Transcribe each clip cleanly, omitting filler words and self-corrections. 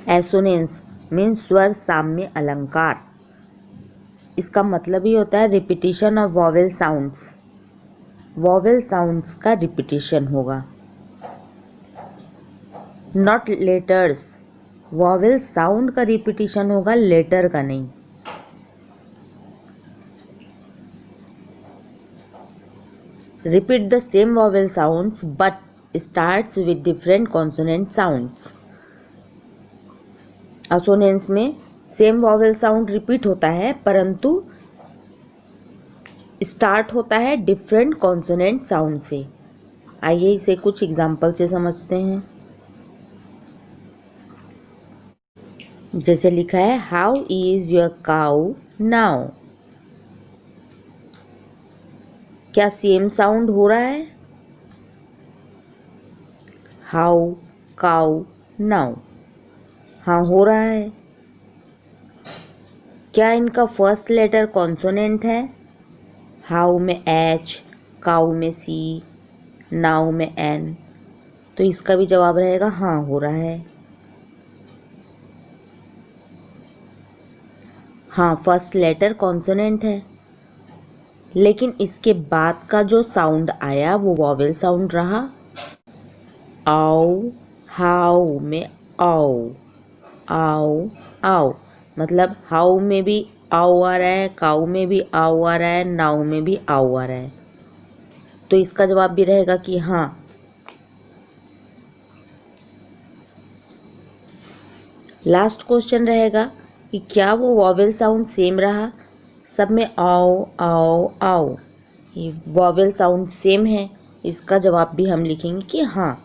Assonance means स्वर साम्य अलंकार। इसका मतलब ही होता है repetition of vowel sounds. Vowel sounds का रिपीटिशन होगा, नॉट लेटर्स। वॉवेल साउंड का रिपीटिशन होगा, लेटर का नहीं। Repeat the same vowel sounds but starts with different consonant sounds. Assonance में सेम वॉवेल साउंड रिपीट होता है परंतु स्टार्ट होता है डिफरेंट कॉन्सोनेंट साउंड से। आइए इसे कुछ एग्जाम्पल से समझते हैं। जैसे लिखा है, how is your cow now. क्या सेम साउंड हो रहा है? How, cow, now. हाँ, हो रहा है। क्या इनका फर्स्ट लेटर कॉन्सोनेंट है? हाउ में एच, काउ में सी, नाउ में एन। तो इसका भी जवाब रहेगा हाँ, हो रहा है। हाँ, फर्स्ट लेटर कॉन्सोनेंट है, लेकिन इसके बाद का जो साउंड आया वो वॉवेल साउंड रहा। आओ, हाउ में आओ, आओ, आओ। मतलब हाउ में भी आओ आ रहा है, काऊ में भी आओ आ रहा है, नाउ में भी आओ आ रहा है। तो इसका जवाब भी रहेगा कि हाँ। लास्ट क्वेश्चन रहेगा कि क्या वो वॉवेल साउंड सेम रहा? सब में आओ, आओ, आओ, ये वॉवेल साउंड सेम है। इसका जवाब भी हम लिखेंगे कि हाँ।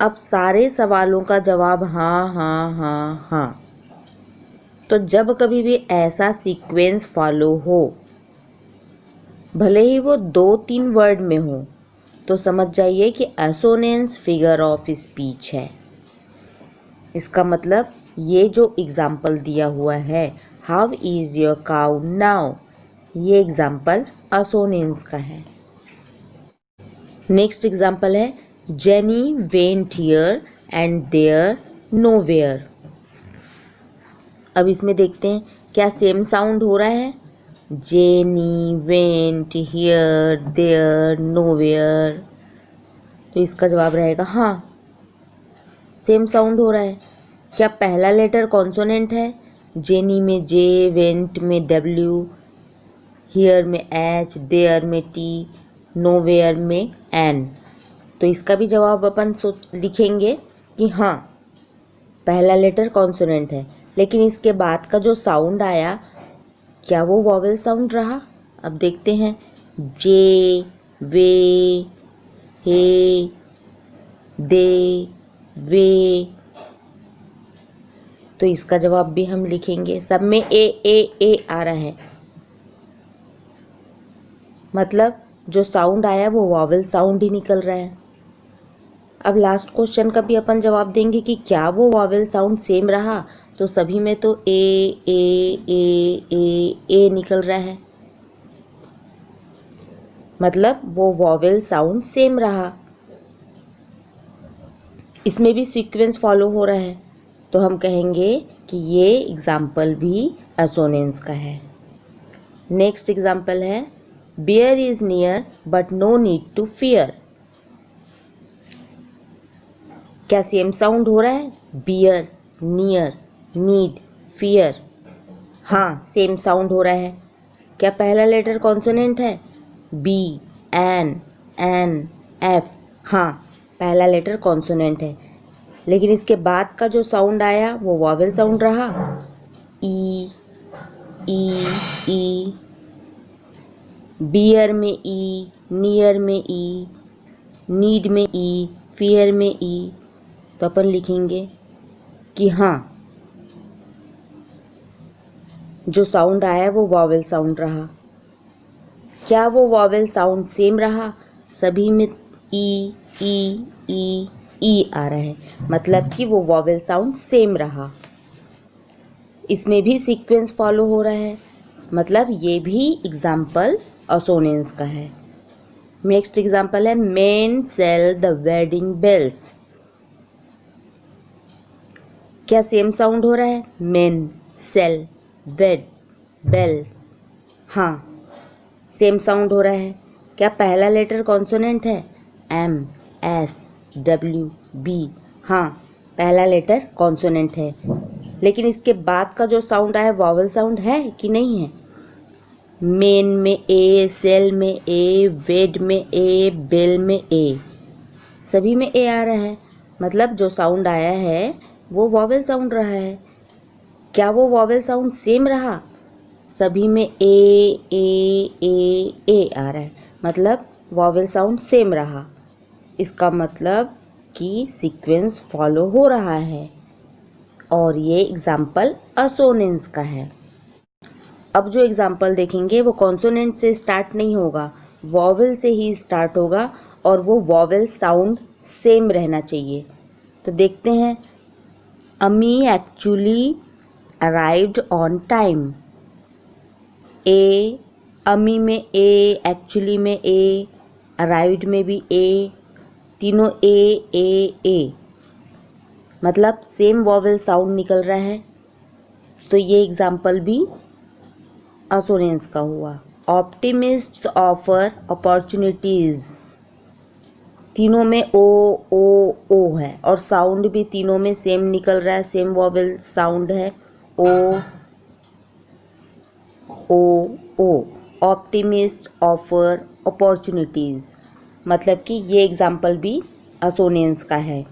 अब सारे सवालों का जवाब हाँ, हाँ, हाँ, हाँ। तो जब कभी भी ऐसा सीक्वेंस फॉलो हो, भले ही वो 2-3 वर्ड में हो, तो समझ जाइए कि एसोनेंस फिगर ऑफ स्पीच है। इसका मतलब ये जो एग्जाम्पल दिया हुआ है, how is your cow now, ये एग्जाम्पल असोनेंस का है। नेक्स्ट एग्जाम्पल है, Jenny went here and there nowhere. अब इसमें देखते हैं क्या सेम साउंड हो रहा है। Jenny went here there nowhere. तो इसका जवाब रहेगा हाँ, सेम साउंड हो रहा है। क्या पहला लेटर कॉन्सोनेंट है? जेनी में जे, वेंट में डब्ल्यू, हियर में एच, देयर में टी, नोवेयर में एन। तो इसका भी जवाब अपन लिखेंगे कि हाँ, पहला लेटर कॉन्सोनेंट है, लेकिन इसके बाद का जो साउंड आया क्या वो वॉवेल साउंड रहा? अब देखते हैं, जे, वे, हे, दे, वे। तो इसका जवाब भी हम लिखेंगे। सब में ए आ रहा है, मतलब जो साउंड आया वो वॉवेल साउंड ही निकल रहा है। अब लास्ट क्वेश्चन का भी अपन जवाब देंगे कि क्या वो वॉवेल साउंड सेम रहा? तो सभी में तो ए निकल रहा है, मतलब वो वॉवेल साउंड सेम रहा। इसमें भी सीक्वेंस फॉलो हो रहा है, तो हम कहेंगे कि ये एग्जाम्पल भी एसोनेंस का है। नेक्स्ट एग्जाम्पल है, bear is near but no need to fear. क्या सेम साउंड हो रहा है? Bear, near, need, fear. हाँ, सेम साउंड हो रहा है। क्या पहला लेटर कॉन्सोनेंट है? B, N, F. हाँ, पहला लेटर कॉन्सोनेंट है, लेकिन इसके बाद का जो साउंड आया वो वॉवेल साउंड रहा। ई, बियर में ई, नियर में ई, नीड में ई, फियर में ई। तो अपन लिखेंगे कि हाँ, जो साउंड आया वो वॉवेल साउंड रहा। क्या वो वॉवेल साउंड सेम रहा? सभी में ई आ रहा है, मतलब कि वो वॉवेल साउंड सेम रहा। इसमें भी सीक्वेंस फॉलो हो रहा है, मतलब ये भी एग्जाम्पल असोनेंस का है। नेक्स्ट एग्जाम्पल है, men sell the wedding bells. क्या सेम साउंड हो रहा है? Men, sell, wed, bells. हाँ, सेम साउंड हो रहा है। क्या पहला लेटर कॉन्सोनेंट है? M, S, W, B. हाँ, पहला लेटर कॉन्सोनेंट है। लेकिन इसके बाद का जो साउंड आया वॉवल साउंड है कि नहीं है? मेन में ए, सेल में ए, वेड में ए, बेल में ए, सभी में ए आ रहा है। मतलब जो साउंड आया है वो वॉवेल साउंड रहा है। क्या वो वॉवेल साउंड सेम रहा? सभी में ए ए ए ए आ रहा है, मतलब वॉवेल साउंड सेम रहा। इसका मतलब कि सीक्वेंस फॉलो हो रहा है। और ये एग्जाम्पल असोनेंस का है। अब जो एग्जाम्पल देखेंगे वो कॉन्सोनेंट से स्टार्ट नहीं होगा, वॉवेल से ही स्टार्ट होगा और वो वॉवेल साउंड सेम रहना चाहिए। तो देखते हैं। अमी एक्चुअली अराइव्ड ऑन टाइम। ए, अमी में ए, एक्चुअली में ए, अराइव्ड में भी ए, तीनों ए, मतलब सेम वॉवेल साउंड निकल रहा है। तो ये एग्जाम्पल भी असोनेंस का हुआ। ऑप्टिमिस्ट ऑफर अपॉर्चुनिटीज़, तीनों में ओ है और साउंड भी तीनों में सेम निकल रहा है, सेम वॉवेल साउंड है, ओ। ऑप्टिमिस्ट ऑफर अपॉर्चुनिटीज़, मतलब कि ये एग्जाम्पल भी असोनेंस का है।